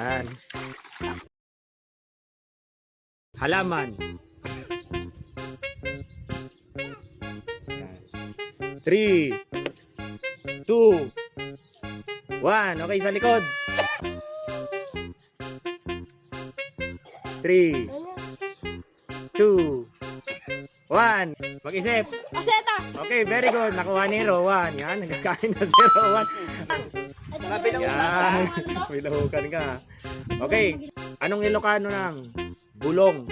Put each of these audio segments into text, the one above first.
Yan. Halaman. Yan. 3, 2, 1. Okay, sa likod. 3, 2, 1. Mag-isip. Asetas! Okay, very good. Nakuha ni Rowan. Yan, nagkakain na si Rowan. Yan, bilahukan ka. Okay, anong Ilocano ng bulong?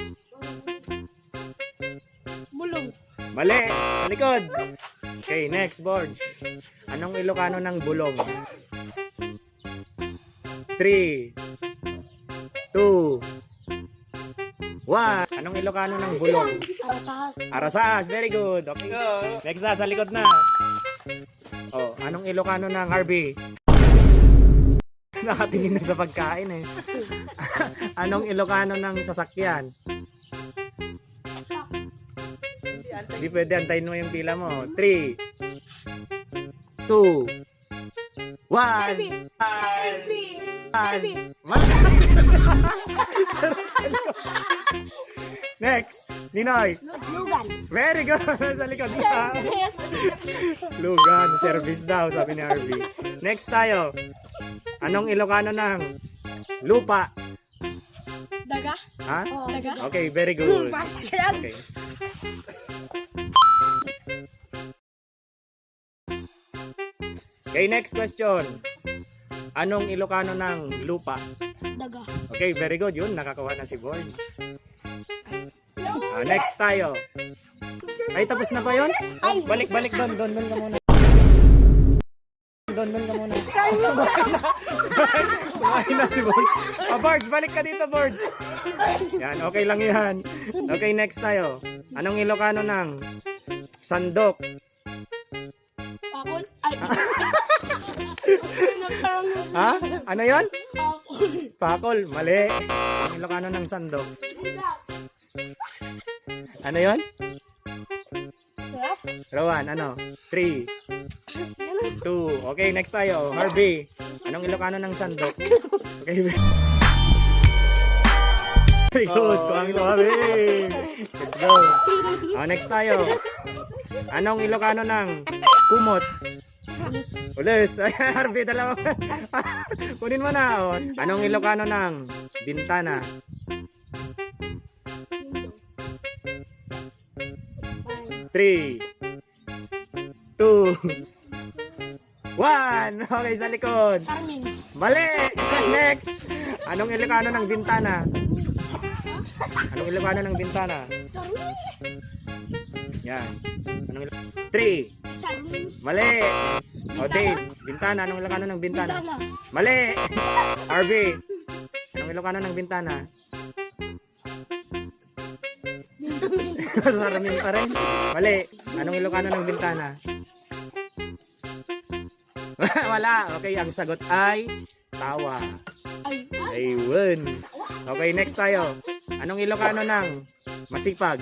Bulong. Mali, sa likod. Okay, next board. Anong Ilocano ng bulong? 3, 2, 1. Anong Ilocano ng bulong? Arasahas. Arasas, very good. Okay. Next na, sa likod na. Oh, anong Ilocano ng Harvey? Nakatingin na sa pagkain eh. Anong Ilocano ng sasakyan? Hindi pwede, antayin mo yung pila mo. 3, 2, 1. Service. Service. Next, Ninoy. Lugan. Very good. Sa likod na. Lugan, service daw, sabi ni Harvey. Next tayo. Anong Ilocano ng lupa? Daga. Ha? Daga. Okay, very good. Parts ka yan. Okay. Okay, next question. Anong Ilocano ng lupa? Daga. Okay, very good. Yun, nakakuha na si Boy. Next tayo. Ay, tapos na ba yun? Oh, balik doon ka muna. Doon ka muna. Kumain na si Boy. Bards, balik ka dito, Bards. Yan, okay lang yan. Okay, next tayo. Anong Ilocano ng sandok? Pakol. Ay. Ha? Ano yon? Pakol. Pakol, mali. Ang Ilocano ng sandok. Ano yon? Rowan, ano? 3, 2. Okay, next tayo. Harvey. Anong Ilocano ng sandok? Okay. Very good. Kuhang ito, Harvey. Let's go. Next tayo. Anong Ilocano ng kumot? Ulis. Ay, Harvey, dalawa. Kunin mo na. Oh. Anong Ilocano ng bintana? 3, 2, 1. Okay, sa likod. Charming. Mali! Next! Anong Ilocano ng bintana? Anong Ilocano ng bintana? Charming. Yan. Anong 3. Charming. Mali! O Dave, bintana. Anong Ilocano ng bintana? Bintana. Mali! Harvey, anong Ilocano ng bintana? Saramin pa rin. Mali. Anong Ilocano ng bintana? Wala. Okay, ang sagot ay tawa. Ay. Ayun. Okay, next tayo. Anong Ilocano ng masipag?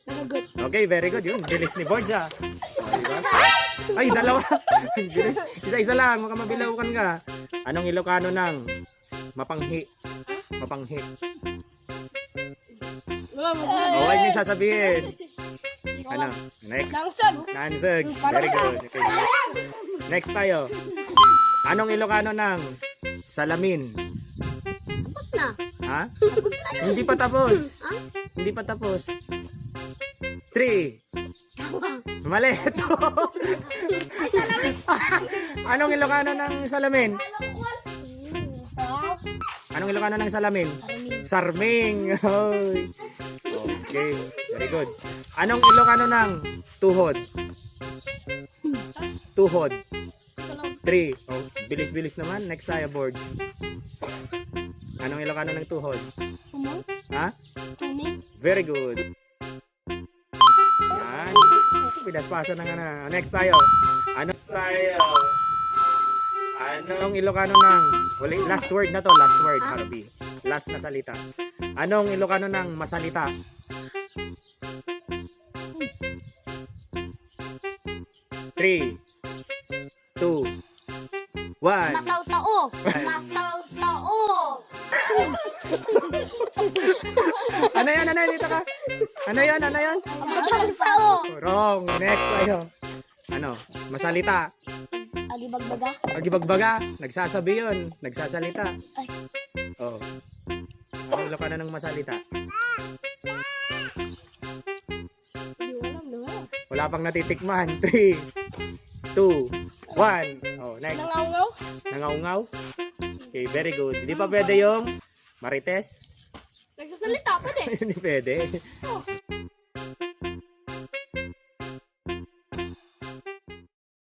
Nagagot. Okay, very good. Yun, bilis ni Borja. Diba? Ay, dalawa. Bilis. Isa-isa lang, baka mabilawkan ka. Anong Ilocano ng mapanghi? Mapanghi. Oh, wag niyo sasabihin. Ano? Next. Langsag. Nansag. Very good. Okay, next tayo. Anong Ilocano ng salamin? Tapos na. Ha? Tapos na yun. Hindi pa tapos. Ha? Hindi pa tapos. 3. Mali. 2. Anong Ilocano ng salamin? Anong Ilocano ng salamin? Sarming. Hoy. Okay, very good. Anong Ilocano ng tuhod? Tuhod. 3. Oh, bilis-bilis naman. Next tayo, board. Anong Ilocano ng tuhod? Tumong. Ha? Tuming. Very good. Yan. Pinas-pasa na nga na. Next tayo. Anong Ilocano ng... Last word na to. Last word, Harvey. Last na salita. Anong Ilocano ng masalita? 3, 2, 1. naman. Masaw-sao. Masaw-sao. Ano yan? Dito ka. Ano yan? Masaw-sao. Wrong. Next tayo. Ano? Masalita. Agibagbaga. Agibagbaga. Nagsasabi yun. Nagsasalita. Ay. Oo. Ang Ilocano ng masalita. Hindi ko alam, diba? Wala pang natitikman. 3, 2, 1. Oh, next. Nangaw-ngaw. Nangaungaw. Okay, very good. Hindi pa pwede yung marites? Nagsasalita pa din. Hindi pwede. Oh.